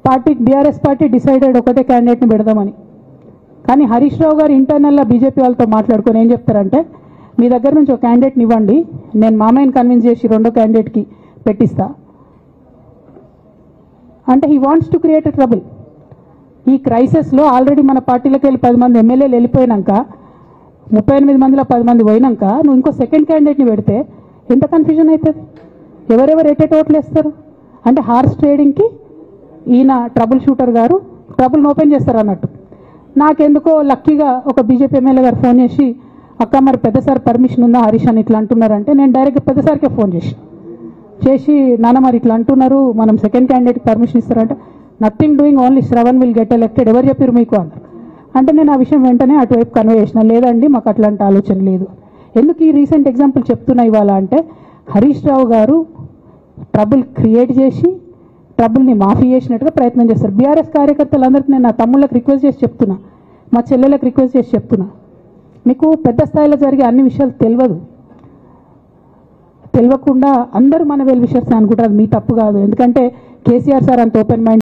Party BRS party decided ఒకటే క్యాండిడేట్ని పెడదామని. కానీ హరీష్ రావు గారు ఇంటర్నల్గా బీజేపీ వాళ్ళతో మాట్లాడుకొని ఏం చెప్తారంటే, మీ దగ్గర నుంచి ఒక క్యాండిడేట్ని ఇవ్వండి, నేను మామయ్యని కన్విన్స్ చేసి రెండో క్యాండిడేట్కి పెట్టిస్తా అంటే he wants to create a trouble. ఈ క్రైసిస్లో ఆల్రెడీ మన పార్టీలోకి వెళ్ళి 10 మంది ఎమ్మెల్యేలు వెళ్ళిపోయినాక, 38 మందిలో 10 మంది పోయినాక నువ్వు ఇంకో సెకండ్ క్యాండిడేట్ని పెడితే ఎంత కన్ఫ్యూజన్ అవుతుంది? ఎవరెవరు ఎట్టేట ఓట్లు వేస్తారు? అంటే హార్స్ ట్రేడింగ్కి ఈయన ట్రబుల్ షూటర్ గారు ట్రబుల్ని ఓపెన్ చేస్తారు అన్నట్టు. నాకెందుకో లక్కీగా ఒక బీజేపీ ఎమ్మెల్యే గారు ఫోన్ చేసి, అక్క మరి పెద్దసారి పర్మిషన్ ఉందా హరీష్ అని ఇట్లా అంటున్నారంటే, నేను డైరెక్ట్గా పెద్దసారికే ఫోన్ చేసి నాన్న మరి ఇట్లా అంటున్నారు, మనం సెకండ్ క్యాండిడేట్కి పర్మిషన్ ఇస్తారంటే, nothing doing, only Shravan will get elected, ఎవరు చెప్పారు మీకు అన్నారు. అంటే నేను ఆ విషయం వెంటనే అటువైపు కన్వే చేసిన, లేదండి మాకు అట్లాంటి ఆలోచన లేదు. ఎందుకు ఈ రీసెంట్ ఎగ్జాంపుల్ చెప్తున్నా ఇవాళ అంటే, హరీష్ రావు గారు ట్రబుల్ క్రియేట్ చేసి ట్రబుల్ని మాఫీ చేసినట్టుగా ప్రయత్నం చేస్తారు. బీఆర్ఎస్ కార్యకర్తలందరికీ నేను నా తమ్ముళ్ళకి రిక్వెస్ట్ చేసి చెప్తున్నా, మా చెల్లెలకు రిక్వెస్ట్ చేసి చెప్తున్నా, మీకు పెద్ద స్థాయిలో జరిగే అన్ని విషయాలు తెలియకుండా అందరూ మన వెల్ విషర్స్ అనుకుంటారు. అది మీ తప్పు కాదు. ఎందుకంటే కేసీఆర్ సార్ అంత ఓపెన్ మైండ్